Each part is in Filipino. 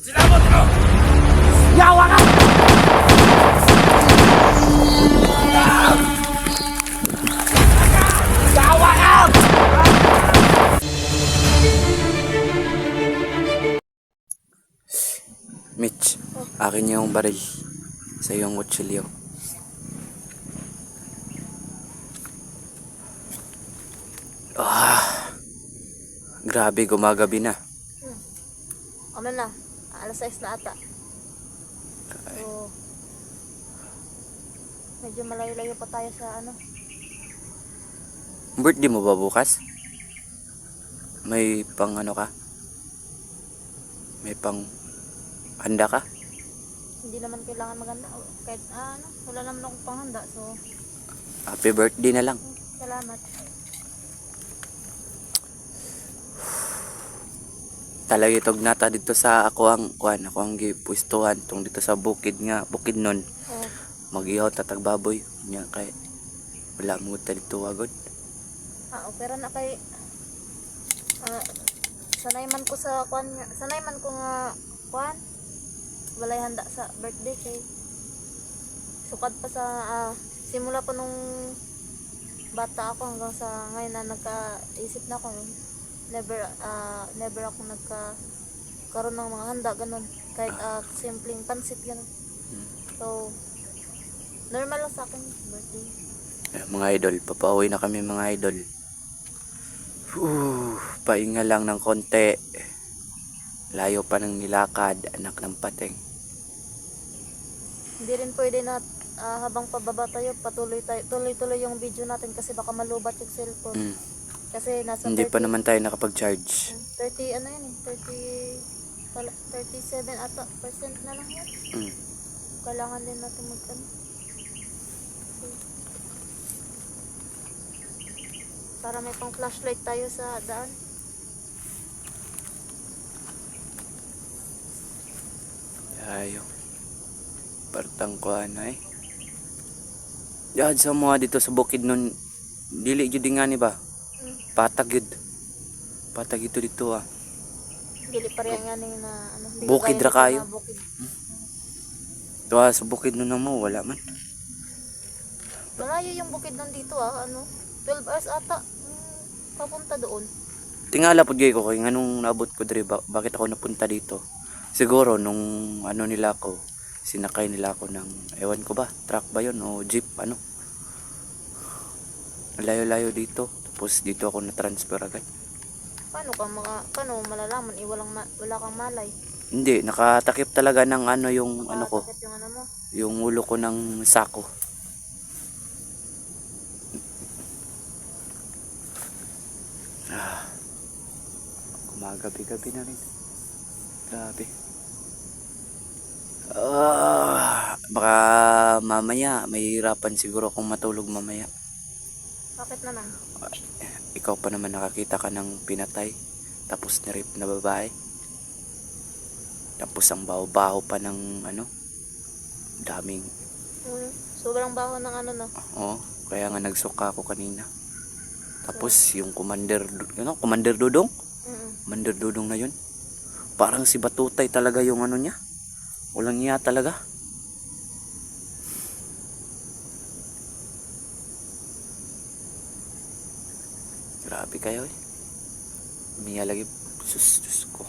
Sinabot mo! Yawa ka! Yawa ka! Mitch, akin yung baril sa iyong kutsilyo. Grabe, gumagabi na. Ano na? Alas 6 na ata. So, medyo malayo-layo pa tayo sa ano. Birthday mo ba bukas? May pang ano ka? May pang handa ka? Hindi naman kailangan maganda. Kahit ano, wala naman akong panghanda. So, Happy birthday na lang. salamat. Talaga itog nata dito sa ako ang gipustuhan tong dito sa bukid nun. Oh, Mag-ihaw tatag baboy nya kay wala mo ta dito agad. opera na kay sanay man ko sa kwan, sanay man ko nga kwan. Walay handa sa birthday kay sukad pa sa simula pa nung bata ako hanggang sa ngayon na nagkaisip na ako. Never ako nagkaroon ng mga handa ganun, kahit simpleng pansit ganun. So normal lang sa akin birthday. Mga idol, papauwi na kami mga idol. Pahinga lang ng konti. Layo pa ng nilakad, anak ng pateng. Hindi rin pwede na habang pababa tayo tuloy-tuloy yung video natin kasi baka malubat yung cellphone. Kasi nasa Hindi 30, pa naman tayo nakapag-charge. 30 ano yun, 37 ata percent na lang yan. Kailangan din natin mag-ano. Para may pang flashlight tayo sa daan. Ayo. Partang ko na eh. Yan sa mga dito sa bukid nun. Dili jud nga ni ba? Patag yun. Patag ito dito Dili pa rin nga na ano. Dili Bukid kaya ra kayo? na bukid. Tuwa sa bukid nun mo, wala man. Malayo yung bukid nun dito ano. 12 hours ata. Papunta doon. Tingala po ko kay nganong naabot ko diri bakit ako napunta dito. Siguro nung ano nila ko, sinakay nila ako ng ewan ko ba, truck ba yun o jeep ano. Layo-layo dito. Tapos dito ako na-transfer agad. Paano malalaman wala kang malay? Hindi, nakatakip talaga ng ano yung ano ko, Nakatakip yung ano mo. yung ulo ko ng sako. Gumagabi-gabi na rin. Grabe. Baka mamaya, mahihirapan siguro akong matulog mamaya. Bakit naman? Ikaw pa naman nakakita ka ng pinatay, tapos nirip na babae. Tapos ang baho-baho pa ng ano, daming. Sobrang baho ng ano na. Oo, kaya nga nagsuka ako kanina. Tapos yung Commander Dudong? Commander Dudong na yun. Parang si Batutay talaga yung ano niya. Walang niya talaga. Grabe kayo eh. Umiya lagi. Sus ko.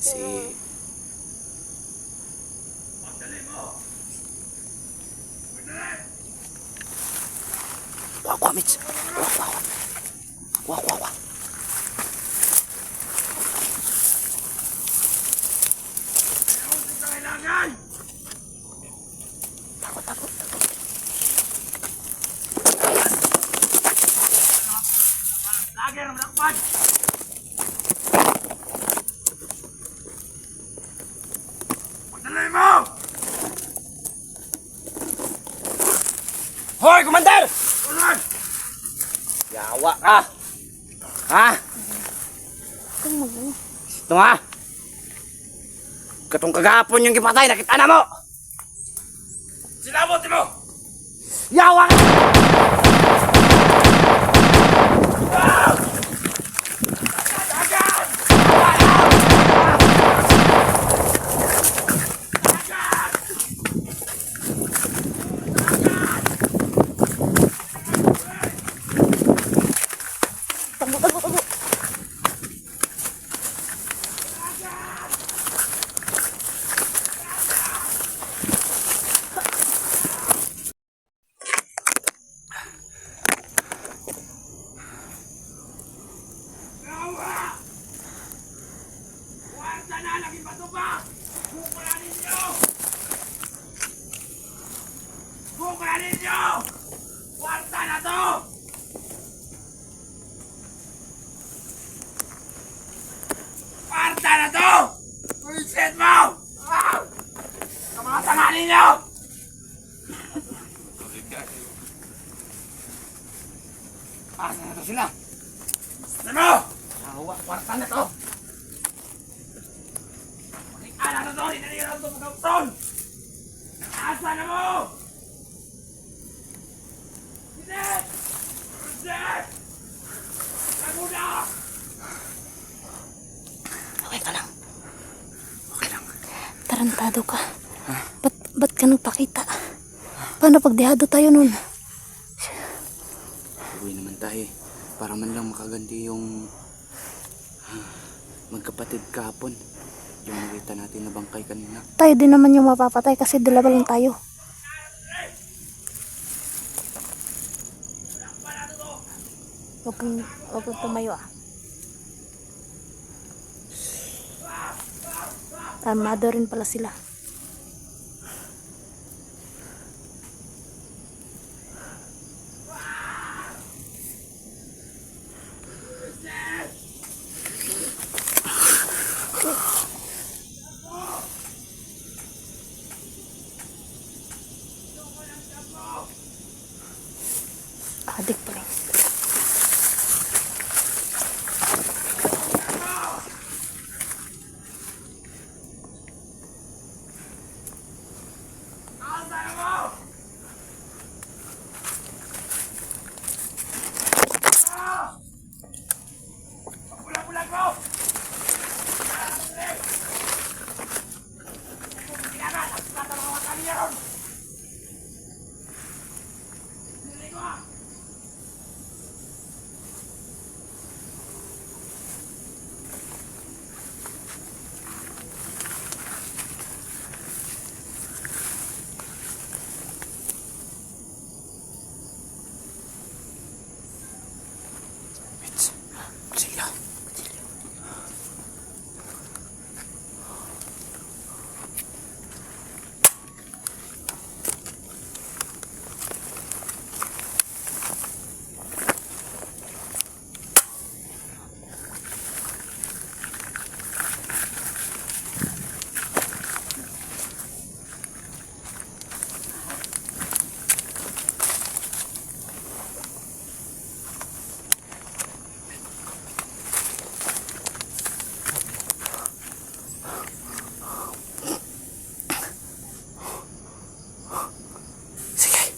Si Wak Mitch. Wak. Takot. Lagi ang lakpan! Pagdalay mo! Hoy, Commander! Ulan! Yawa ka! Ha? Ito nga! Katong kagahapon yung gipatay, nakita na mo! Sinabot mo! Yawa ka! na to! Kwarta na to! Bullshit mo! Ah! Sa mga sama ninyo! Asa na to sila? Asa mo! Nahawa, kwarta na to! Ala na to! Hindi na nila ito magkauton! Asa na mo! Hindi! Hindi! Ako na! Okay ka lang. Okay lang. Tarantado ka. Ba't ka nagpakita? Paano pag dehado tayo nun? Uwi naman tayo eh. Para man lang makaganti yung magkapatid kahapon. Yung nakita natin na bangkay kanina. Tayo din naman yung mapapatay kasi dalawa lang tayo. Huwag kang tumayo ah. Armado rin pala sila. Adik pa rin. Bulag mo! Kailangan! Tatanong ang mga kanya ron! Hindi ko ah! Sila. Sige.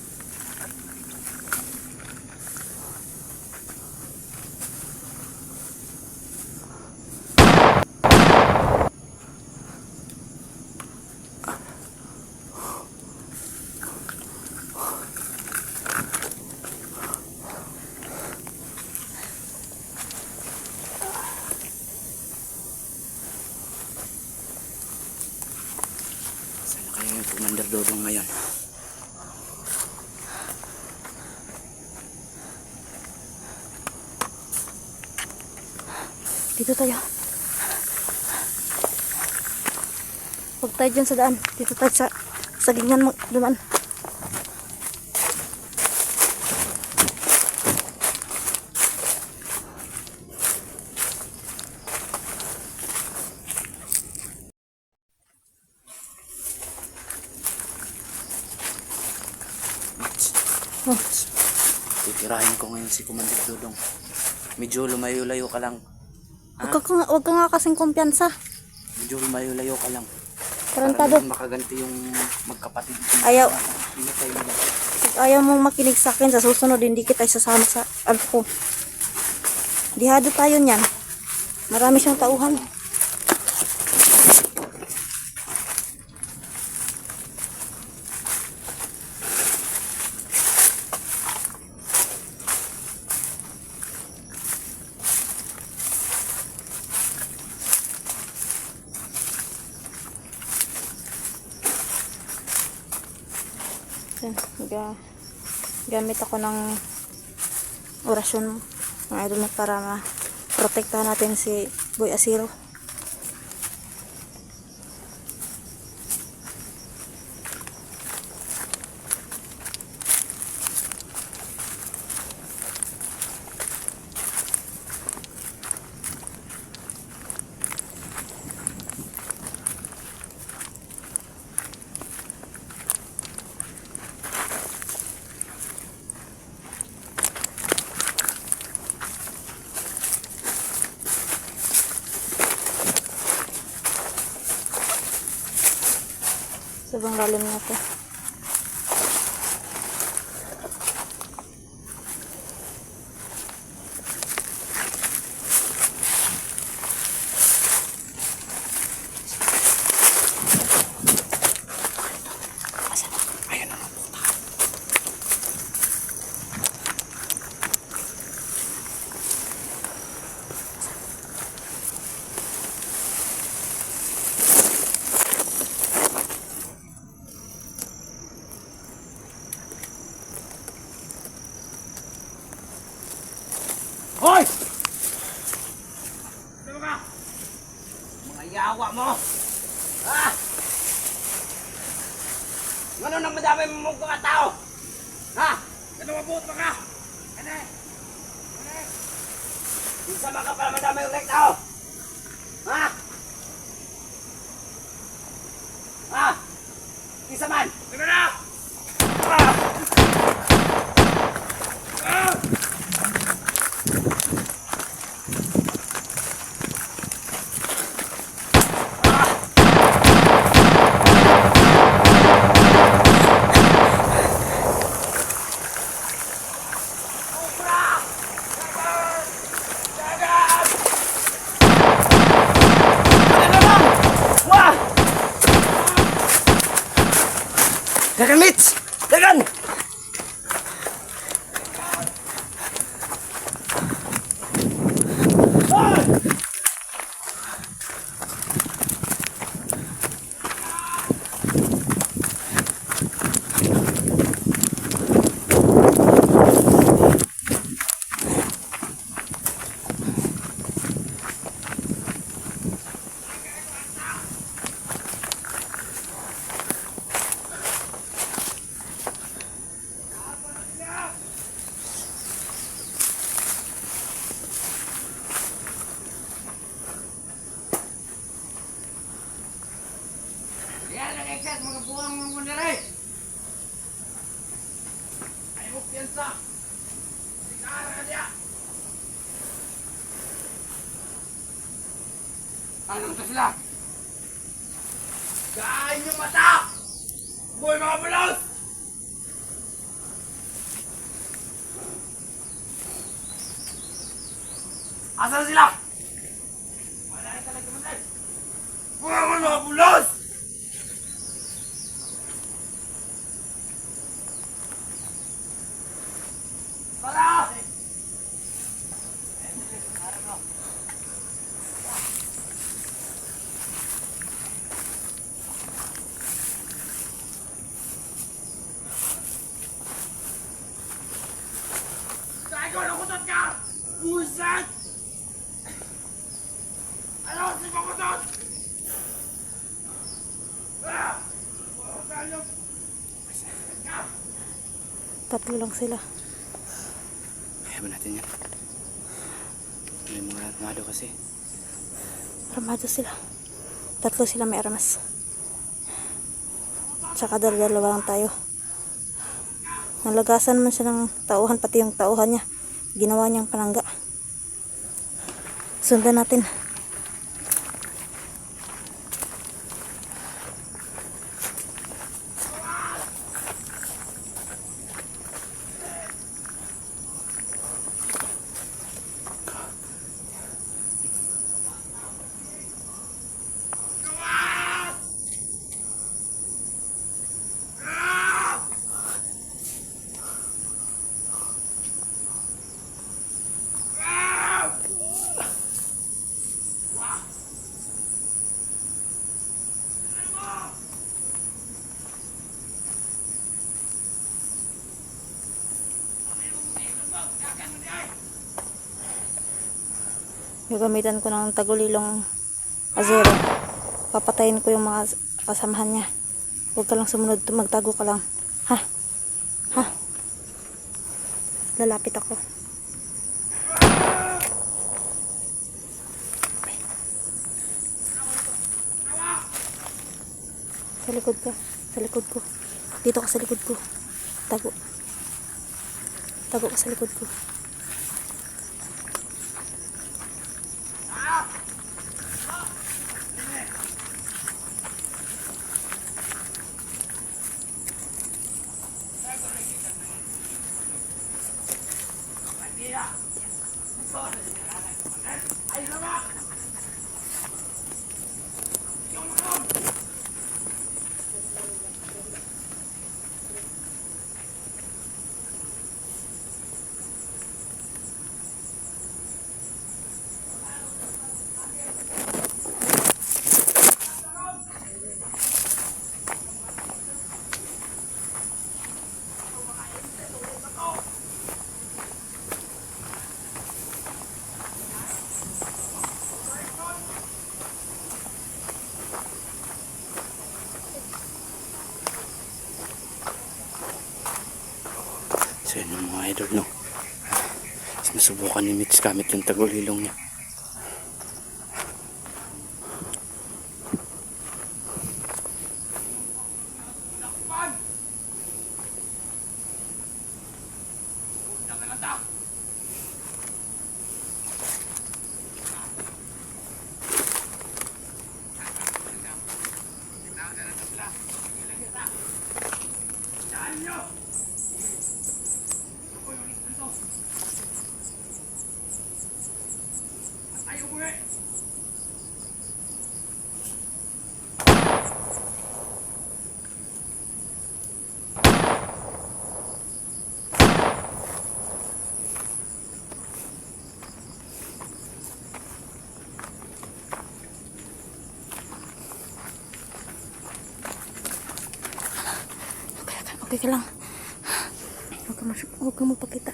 Sana kaya yung Commander Dodong ngayon? Dito tayo. Huwag tayo dyan sa daan. Dito tayo sa ganyan mo duman. Oh, Titirahin ko ngayon si Commander Dodong. Medyo lumayo-layo ka lang. huwag ka nga kasing kumpiyansa. Medyo lumayo-layo ka lang. Tarantado. Para naman makaganti yung magkapatid. Ayaw. Pinatay mo na. Pag ayaw mong makinig sa akin, sa susunod, hindi kita isasama sa ano ko. Dihado tayo niyan. Marami siyang tauhan. Yan, gamit ako ng orasyon mga idol mo para ma-protektahan natin si Boy Asiro. Sobrang lalim na to. Ayun ang puta. Hoy! Ano ka? Mga yawa mo! Ha? Ano nang madami mo mga tao? Ha? Ano mabuot mo ka? Ano eh? Ano eh? Isa ba ka para madami yung tao? Ha? Ha? Isa man! Ano na? Ah! Ah! Dagan, Mitch! Dagan! Yan ang excess, mga buwang mga kundere! Ay mo piyansa! Sikara ka niya! Anong to sila? Kain yung mata! Boy mga bulos! Asan sila? Wala na talaga man tayo! Mga bulos! Tara! Kaya ko nakutot ka! Buset! Ano si Pakutot? Ah! Oh, tayo! Tatlo lang sila. Kaya ba natin yan? May mga armado kasi. Armado sila. Tatlo sila may armas. Tsaka dalawa lang tayo. Nalagasan man siya ng tauhan, pati yung tauhan niya. Ginawa niyang panangga. Sundan natin. Gagamitan ko ng tagulilong azero. Papatayin ko yung mga kasamahan niya. Huwag ka lang sumunod, magtago ka lang. Ha? Ha? Lalapit ako. Sa likod ka. Sa likod ko. Dito ka sa likod ko. Tago. Tago ka sa likod ko. Kanina. Ay, sama! Yung mga! So yun yung mga idol, no? Sinusubukan ni Mitch gamit yung tagulilong niya. Okay ka lang. Huwag kang magpakita.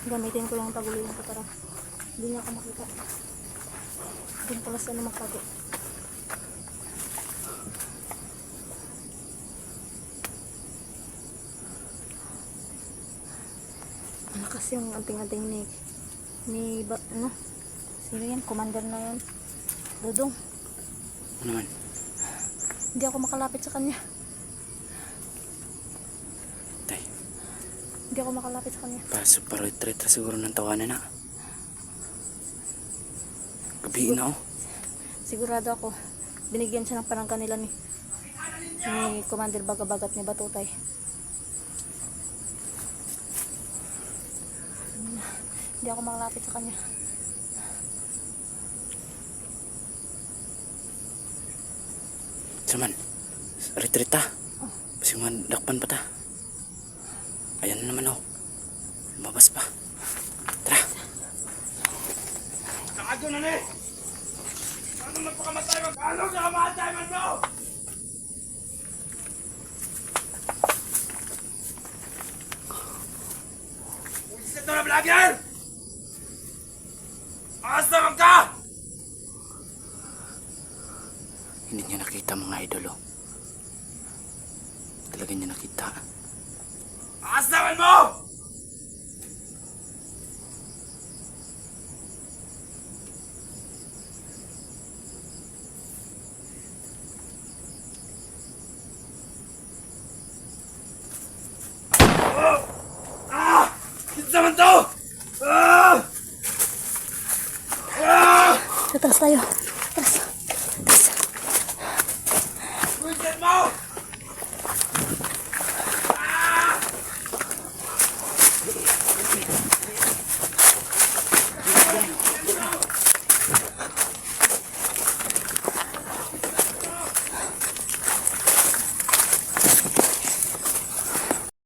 Gamitin ko lang tagulilong ko para hindi niya ako makita. Doon pala sila magtago. Malakas yung anting-anting ni ano? Sino yan? Commander na yan. Dudong. Ano naman? Hindi ako makalapit sa kanya. Tay, Hindi ako makalapit sa kanya. para retreat siguro ng tawanan na. Gabi na, oh. Sigurado ako. Binigyan siya ng panangga nila ni Commander Bagabagat ni Batutay. Hindi ako makalapit sa kanya. Saman, retreat ta. Kasi dakpan pa ta. Ayan na naman, oh. Lumabas pa. Tara. Nakadyo na ni! Ano magpakamatay mag-ano sa kamatay man mo? Uwisit na vlogger! Asa man ka? Hindi niya nakita mga idol, oh. Talaga niya nakita. Asa man mo?